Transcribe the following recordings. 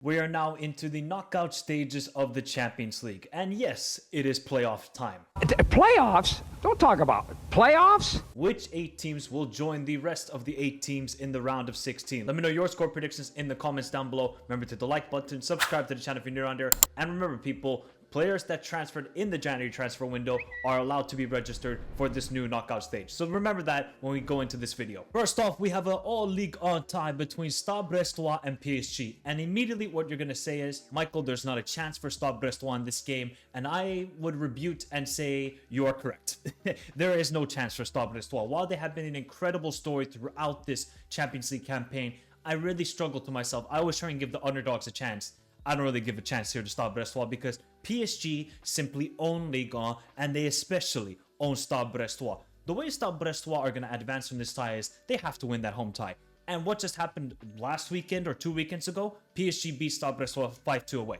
We are now into the knockout stages of the Champions League. And yes, it is playoff time. Playoffs? Don't talk about it. Playoffs? Which 8 teams will join the rest of the 8 teams in the round of 16? Let me know your score predictions in the comments down below. Remember to hit the like button, subscribe to the channel if you're new around here. And remember people, players that transferred in the January transfer window are allowed to be registered for this new knockout stage. So remember that when we go into this video. First off, we have an all-league on tie between Stade Brestois and PSG. And immediately what you're going to say is, Michael, there's not a chance for Stade Brestois in this game. And I would rebuke and say you are correct. There is no chance for Stade Brestois. While they have been an incredible story throughout this Champions League campaign, I really struggled to myself. I was trying to give the underdogs a chance. I don't really give a chance here to Stade Brestois because PSG simply own Ligue 1 and they especially own Stade Brestois. The way Stade Brestois are going to advance from this tie is they have to win that home tie. And what just happened last weekend or 2 weekends ago, PSG beat Stade Brestois 5-2 away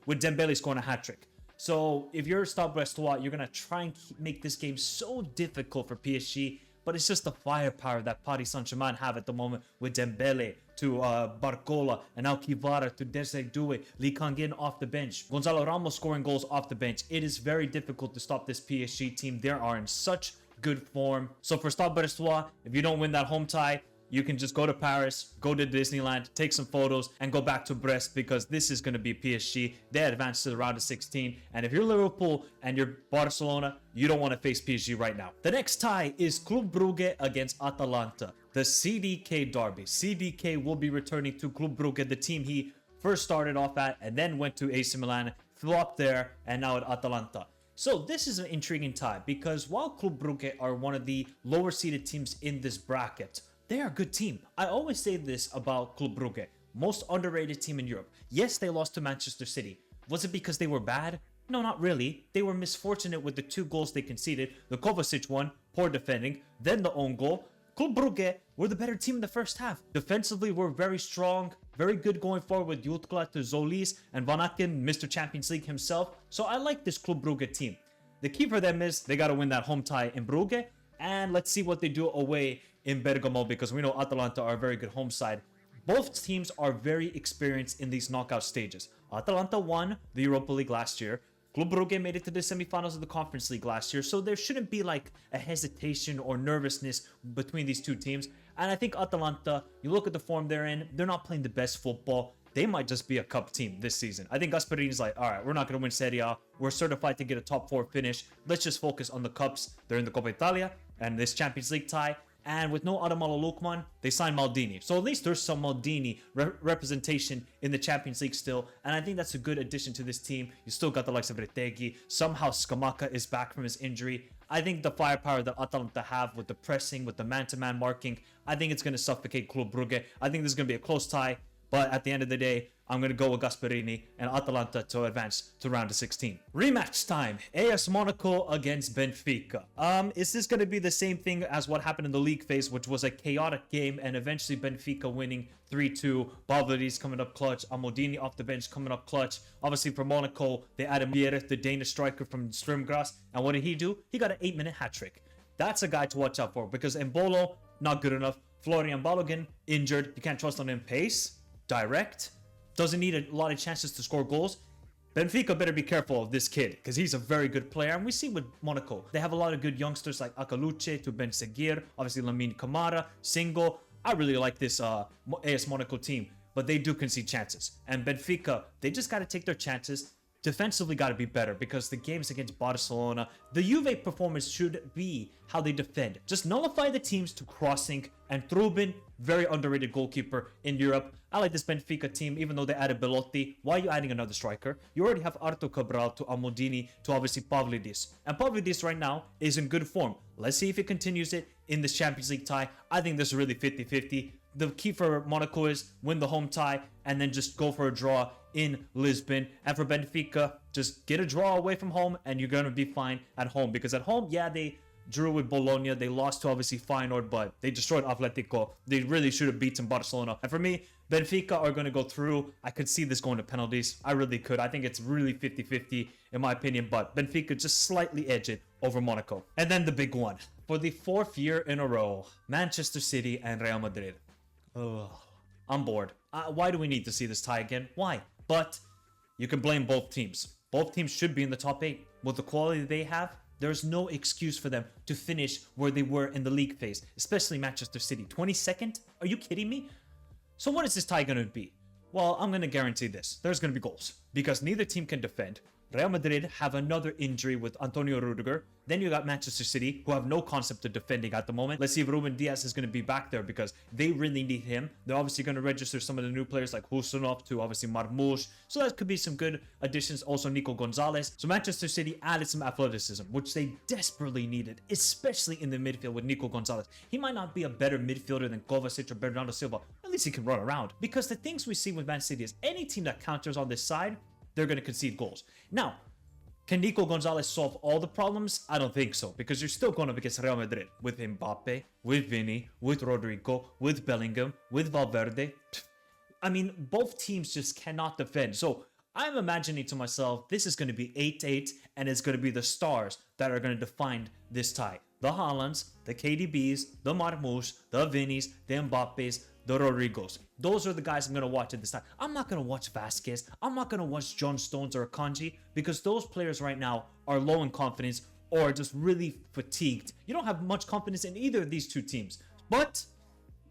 with Dembele scoring a hat-trick. So if you're Stade Brestois, you're going to try and make this game so difficult for PSG. But it's just the firepower that Paris Saint-Germain have at the moment with Dembele to Barcola and now Kivara to Desiree Doué, Lee Kangin off the bench, Gonzalo Ramos scoring goals off the bench. It is very difficult to stop this PSG team. They are in such good form. So for Stade Brestois, if you don't win that home tie, you can just go to Paris, go to Disneyland, take some photos, and go back to Brest because this is going to be PSG. They advance to the round of 16. And if you're Liverpool and you're Barcelona, you don't want to face PSG right now. The next tie is Club Brugge against Atalanta, the CDK derby. CDK will be returning to Club Brugge, the team he first started off at and then went to AC Milan, flopped there, and now at Atalanta. So this is an intriguing tie because while Club Brugge are one of the lower seeded teams in this bracket, they are a good team. I always say this about Club Brugge, most underrated team in Europe. Yes, they lost to Manchester City. Was it because they were bad? No, not really. They were misfortunate with the 2 goals they conceded. The Kovacic one, poor defending, then the own goal. Club Brugge were the better team in the first half. Defensively, we're very strong, very good going forward with Jutkla to Zolis and Van Aken, Mr. Champions League himself. So I like this Club Brugge team. The key for them is they got to win that home tie in Brugge. And let's see what they do away in Bergamo because we know Atalanta are a very good home side. Both teams are very experienced in these knockout stages. Atalanta won the Europa League last year. Club Brugge made it to the semifinals of the Conference League last year, so there shouldn't be like a hesitation or nervousness between these two teams. And I think Atalanta, you look at the form they're in, they're not playing the best football. They might just be a cup team this season. I think Gasperini's like, all right, we're not going to win Serie A. We're certified to get a top 4 finish. Let's just focus on the cups. They're in the Coppa Italia and this Champions League tie. And with no Ademola Lookman, they signed Maldini. So at least there's some Maldini representation in the Champions League still. And I think that's a good addition to this team. You still got the likes of Retegui. Somehow Scamacca is back from his injury. I think the firepower that Atalanta have with the pressing, with the man-to-man marking, I think it's going to suffocate Club Brugge. I think this is going to be a close tie. But at the end of the day, I'm going to go with Gasperini and Atalanta to advance to round of 16. Rematch time. AS Monaco against Benfica. Is this going to be the same thing as what happened in the league phase, which was a chaotic game and eventually Benfica winning 3-2. Pavlidis coming up clutch. Amodini off the bench coming up clutch. Obviously for Monaco, they added Mieres, the Danish striker from Strømgras. And what did he do? He got an 8-minute hat trick. That's a guy to watch out for because Embolo, not good enough. Florian Balogun, injured. You can't trust on him. Pace. Direct, doesn't need a lot of chances to score goals. Benfica better be careful of this kid because he's a very good player. And we see with Monaco, they have a lot of good youngsters like Akaluche to Ben Seguir, obviously Lamine Camara, Singo. I really like this AS Monaco team, but they do concede chances. And Benfica, they just got to take their chances. Defensively got to be better because the games against Barcelona, the Juve performance should be how they defend. Just nullify the teams to crossing, and Trubin, very underrated goalkeeper in Europe. I like this Benfica team, even though they added Belotti. Why are you adding another striker? You already have Artur Cabral to Amodini to obviously Pavlidis. And Pavlidis right now is in good form. Let's see if he continues it in this Champions League tie. I think this is really 50-50. The key for Monaco is win the home tie and then just go for a draw in Lisbon. And for Benfica, just get a draw away from home and you're going to be fine at home. Because at home, yeah, they drew with Bologna. They lost to obviously Feyenoord, but they destroyed Atletico. They really should have beaten Barcelona. And for me, Benfica are going to go through. I could see this going to penalties. I really could. I think it's really 50-50 in my opinion, but Benfica just slightly edge it over Monaco. And then the big one. For the 4th year in a row, Manchester City and Real Madrid. Ugh. I'm bored. Why do we need to see this tie again? Why? But you can blame both teams. Both teams should be in the top 8. With the quality they have, there's no excuse for them to finish where they were in the league phase, especially Manchester City. 22nd? Are you kidding me? So what is this tie going to be? Well, I'm going to guarantee this. There's going to be goals because neither team can defend. Real Madrid have another injury with Antonio Rudiger. Then you got Manchester City, who have no concept of defending at the moment. Let's see if Ruben Diaz is going to be back there because they really need him. They're obviously going to register some of the new players like Husanov to obviously Marmoush. So that could be some good additions. Also Nico Gonzalez. So Manchester City added some athleticism, which they desperately needed, especially in the midfield with Nico Gonzalez. He might not be a better midfielder than Kovacic or Bernardo Silva. At least he can run around. Because the things we see with Man City is any team that counters on this side, they're going to concede goals. Now, can Nico Gonzalez solve all the problems? I don't think so, because you're still going up against Real Madrid with Mbappe, with Vini, with Rodrigo, with Bellingham, with Valverde. I mean, both teams just cannot defend. So I'm imagining to myself, this is going to be 8-8, and it's going to be the stars that are going to define this tie. The Haalands, the KDBs, the Marmoush, the Vinis, the Mbappes, the Rodrigos. Those are the guys I'm going to watch at this time. I'm not going to watch Vasquez. I'm not going to watch John Stones or Akanji because those players right now are low in confidence or just really fatigued. You don't have much confidence in either of these two teams. But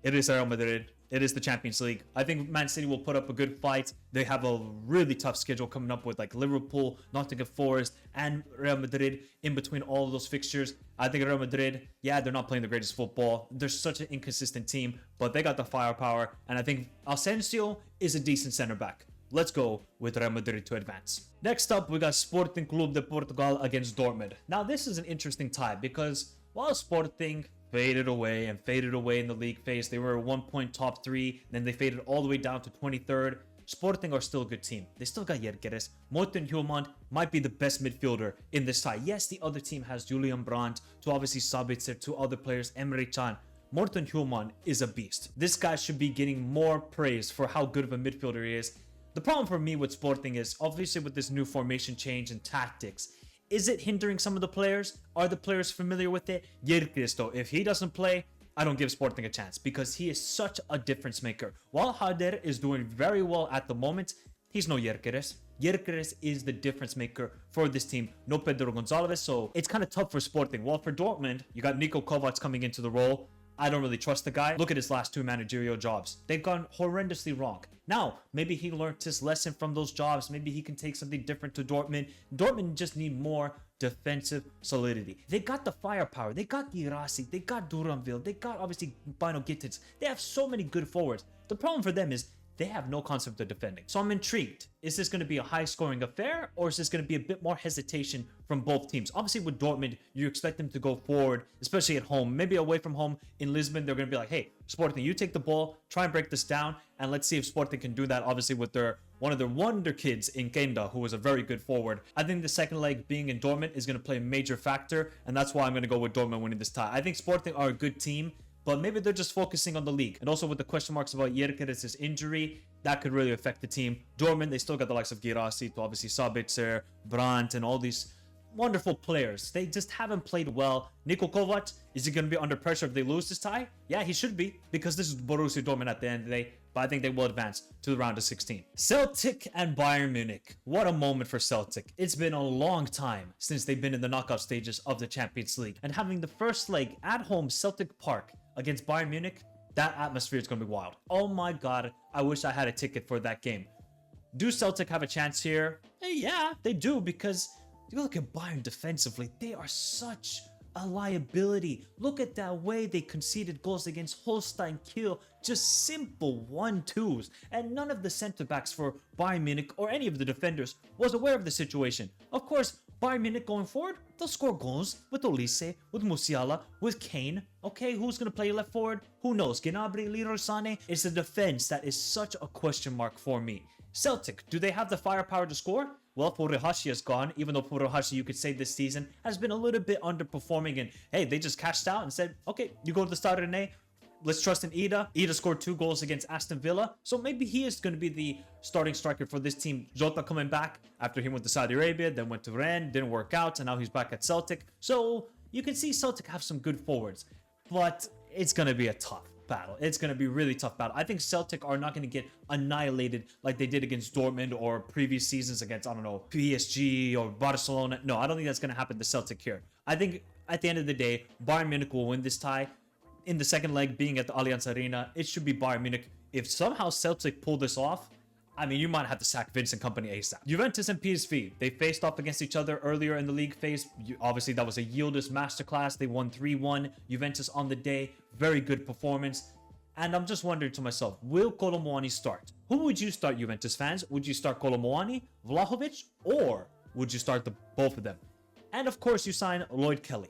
it is Real Madrid. It is the Champions League. I think Man City will put up a good fight. They have a really tough schedule coming up with like Liverpool, Nottingham Forest, and Real Madrid in between all of those fixtures. I think Real Madrid, yeah, they're not playing the greatest football. They're such an inconsistent team, but they got the firepower. And I think Asensio is a decent center back. Let's go with Real Madrid to advance. Next up, we got Sporting Club de Portugal against Dortmund. Now, this is an interesting tie because while Sporting faded away in the league phase, they were a 1-point top 3, then they faded all the way down to 23rd. Sporting are still a good team. They still got Yerkeres. Morten Hjulmand might be the best midfielder in this tie. Yes, the other team has Julian Brandt, to obviously Sabitzer, to other players, Emre Can. Morten Hjulmand is a beast. This guy should be getting more praise for how good of a midfielder he is. The problem for me with Sporting is, obviously with this new formation change and tactics, is it hindering some of the players? Are the players familiar with it? Yerkeres though, if he doesn't play, I don't give Sporting a chance because he is such a difference maker. While Hader is doing very well at the moment, he's no Yerkeres. Yerkeres is the difference maker for this team. No Pedro Gonzalez, so it's kind of tough for Sporting. While for Dortmund, you got Niko Kovac coming into the role. I don't really trust the guy. Look at his last 2 managerial jobs. They've gone horrendously wrong. Now, maybe he learned his lesson from those jobs. Maybe he can take something different to Dortmund. Dortmund just need more defensive solidity. They got the firepower. They got Girassi. They got Duranville. They got, obviously, Bino Gittins. They have so many good forwards. The problem for them is they have no concept of defending. So I'm intrigued. Is this going to be a high-scoring affair, or is this going to be a bit more hesitation from both teams? Obviously, with Dortmund, you expect them to go forward, especially at home. Maybe away from home in Lisbon, they're going to be like, hey, Sporting, you take the ball, try and break this down, and let's see if Sporting can do that, obviously, with one of their wonder kids in Kenda, who was a very good forward. I think the second leg being in Dortmund is going to play a major factor, and that's why I'm going to go with Dortmund winning this tie. I think Sporting are a good team, but maybe they're just focusing on the league. And also with the question marks about Yerkeres' injury, that could really affect the team. Dortmund, they still got the likes of Girassi, to obviously Sabitzer, Brandt, and all these wonderful players. They just haven't played well. Niko Kovac, is he going to be under pressure if they lose this tie? Yeah, he should be, because this is Borussia Dortmund at the end of the day. But I think they will advance to the round of 16. Celtic and Bayern Munich. What a moment for Celtic. It's been a long time since they've been in the knockout stages of the Champions League. And having the first leg at home, Celtic Park, against Bayern Munich, that atmosphere is going to be wild. Oh my god, I wish I had a ticket for that game. Do Celtic have a chance here? Yeah, they do, because you look at Bayern defensively, they are such a liability. Look at that way they conceded goals against Holstein Kiel. Just simple 1-2s. And none of the center backs for Bayern Munich or any of the defenders was aware of the situation. Of course, Bayern Munich going forward, they'll score goals with Olise, with Musiala, with Kane. Okay, who's going to play left forward? Who knows? Gnabry, Leroy Sané? It's the defense that is such a question mark for me. Celtic, do they have the firepower to score? Well, Furuhashi is gone, even though Furuhashi, you could say this season, has been a little bit underperforming. And hey, they just cashed out and said, okay, you go to the Stade Brestois. Let's trust in Ida. Ida scored 2 goals against Aston Villa. So maybe he is going to be the starting striker for this team. Jota coming back after he went to Saudi Arabia, then went to Rennes, didn't work out, and now he's back at Celtic. So you can see Celtic have some good forwards, but it's going to be a tough. battle. It's going to be really tough battle. I think Celtic are not going to get annihilated like they did against Dortmund or previous seasons against, I don't know, PSG or Barcelona. No, I don't think that's going to happen to Celtic here. I think at the end of the day, Bayern Munich will win this tie. In the second leg, being at the Allianz Arena, it should be Bayern Munich. If somehow Celtic pull this off, I mean, you might have to sack Vincent Kompany ASAP. Juventus and PSV, they faced off against each other earlier in the league phase. Obviously, that was a Yildiz masterclass. They won 3-1. Juventus on the day, very good performance. And I'm just wondering to myself, will Kolo Muani start? Who would you start, Juventus fans? Would you start Kolo Muani, Vlahovic, or would you start both of them? And of course, you sign Lloyd Kelly.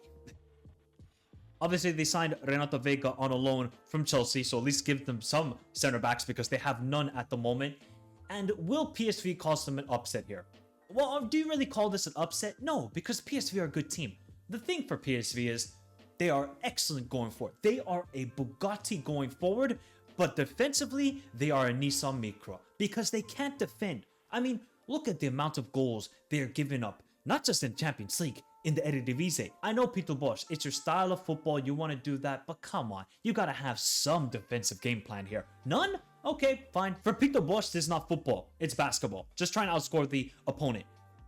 Obviously, they signed Renato Vega on a loan from Chelsea, so at least give them some center backs because they have none at the moment. And will PSV cause them an upset here? Well, do you really call this an upset? No, because PSV are a good team. The thing for PSV is they are excellent going forward. They are a Bugatti going forward, but defensively, they are a Nissan Micra because they can't defend. I mean, look at the amount of goals they are giving up, not just in Champions League, in the Eredivisie. I know, Peter Bosz, it's your style of football, you want to do that, but come on, you gotta have some defensive game plan here. None? Okay, fine. For Peter Bosz, this is not football, it's basketball. Just trying to outscore the opponent.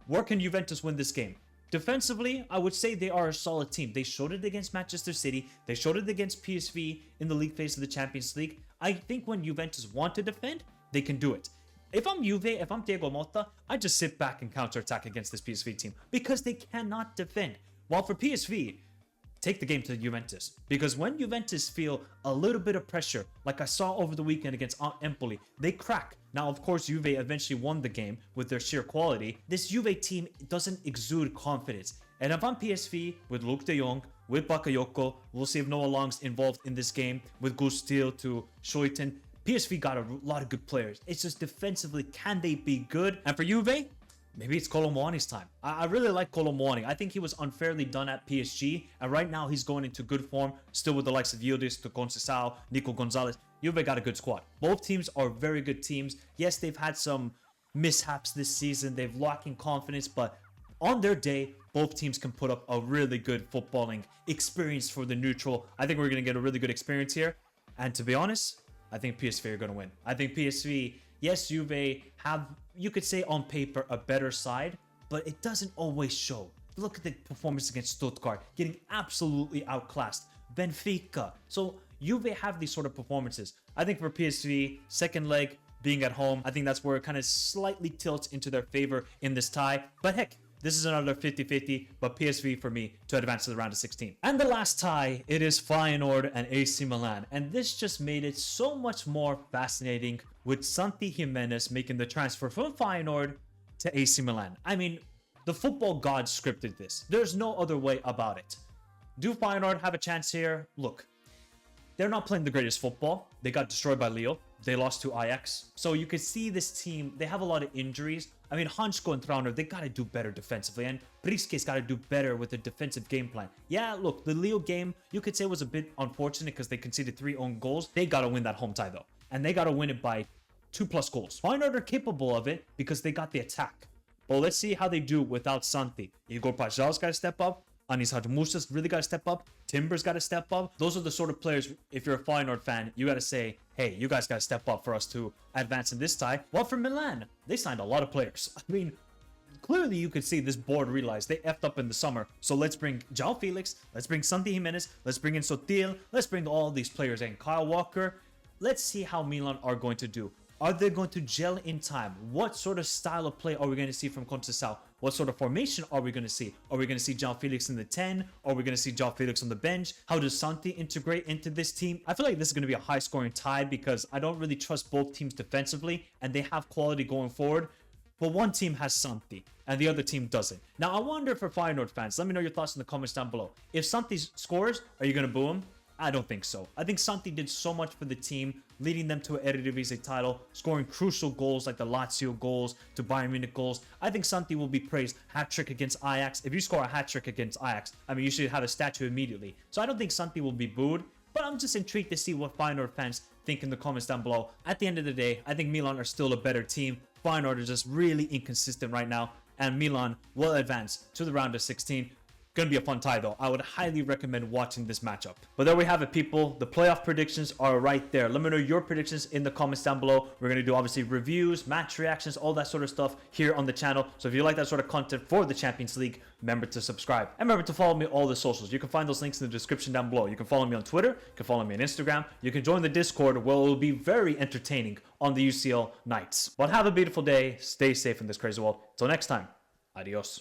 Where can Juventus win this game? Defensively, I would say they are a solid team. They showed it against Manchester City. They showed it against PSV in the league phase of the Champions League. I think when Juventus want to defend, they can do it. If I'm Juve, if I'm Thiago Motta, I just sit back and counterattack against this PSV team because they cannot defend. While for PSV, take the game to Juventus. Because when Juventus feel a little bit of pressure, like I saw over the weekend against Empoli, they crack. Now, of course, Juve eventually won the game with their sheer quality. This Juve team doesn't exude confidence. And if I'm PSV with Luuk de Jong, with Bakayoko, we'll see if Noah Long's involved in this game, with Gustil to Schouten. PSV got a lot of good players. It's just defensively, can they be good? And for Juve, maybe it's Kolo Muani's time. I really like Kolo Muani. I think he was unfairly done at PSG, and right now he's going into good form, still with the likes of Yildiz, Conceição, Nico Gonzalez. Juve got a good squad. Both teams are very good teams. Yes, they've had some mishaps this season. They've lacking confidence, but on their day, both teams can put up a really good footballing experience for the neutral. I think we're going to get a really good experience here. And to be honest, I think PSV are going to win. I think PSV, yes, Juve have, you could say on paper, a better side, but it doesn't always show. Look at the performance against Stuttgart, getting absolutely outclassed. Benfica. So Juve have these sort of performances. I think for PSV, second leg, being at home, I think that's where it kind of slightly tilts into their favor in this tie. But heck, this is another 50-50, but PSV for me to advance to the round of 16. And the last tie, it is Feyenoord and AC Milan. And this just made it so much more fascinating with Santiago Gimenez making the transfer from Feyenoord to AC Milan. I mean, the football gods scripted this. There's no other way about it. Do Feyenoord have a chance here? Look, they're not playing the greatest football. They got destroyed by Lille. They lost to Ajax. So you can see this team, they have a lot of injuries. I mean, Hansko and Trauner, they got to do better defensively. And Priske's got to do better with the defensive game plan. Yeah, look, the Lille game, you could say was a bit unfortunate because they conceded 3 own goals. They got to win that home tie, though. And they got to win it by 2+ goals. Feyenoord are capable of it because they got the attack. But let's see how they do without Santi. Igor Pajal's got to step up. Anis Hadjimusa's really got to step up. Timber's got to step up. Those are the sort of players, if you're a Feyenoord fan, you got to say, hey, you guys got to step up for us to advance in this tie. Well, for Milan, they signed a lot of players. I mean, clearly you could see this board realized they effed up in the summer. So let's bring João Felix, let's bring Santi Gimenez, let's bring in Sotil, let's bring all these players in. Kyle Walker. Let's see how Milan are going to do. Are they going to gel in time? What sort of style of play are we going to see from Conceição? What sort of formation are we going to see? Are we going to see João Felix in the 10? Are we going to see João Felix on the bench? How does Santi integrate into this team? I feel like this is going to be a high-scoring tie because I don't really trust both teams defensively, and they have quality going forward. But one team has Santi, and the other team doesn't. Now, I wonder for Feyenoord fans, let me know your thoughts in the comments down below. If Santi scores, are you going to boo him? I don't think so. I think Santi did so much for the team, leading them to an Eredivisie title, scoring crucial goals like the Lazio goals to Bayern Munich goals. I think Santi will be praised. Hat-trick against Ajax. If you score a hat-trick against Ajax, I mean, you should have a statue immediately. So I don't think Santi will be booed, but I'm just intrigued to see what Feyenoord fans think in the comments down below. At the end of the day, I think Milan are still a better team. Feyenoord are just really inconsistent right now, and Milan will advance to the round of 16. Gonna be a fun tie though. I would highly recommend watching this matchup. But there we have it, people. The playoff predictions are right there. Let me know your predictions in the comments down below. We're gonna do obviously reviews, match reactions, all that sort of stuff here on the channel. So if you like that sort of content for the Champions League, remember to subscribe. And remember to follow me on all the socials. You can find those links in the description down below. You can follow me on Twitter, you can follow me on Instagram, you can join the Discord where it will be very entertaining on the UCL nights. But have a beautiful day, stay safe in this crazy world. Till next time, adios.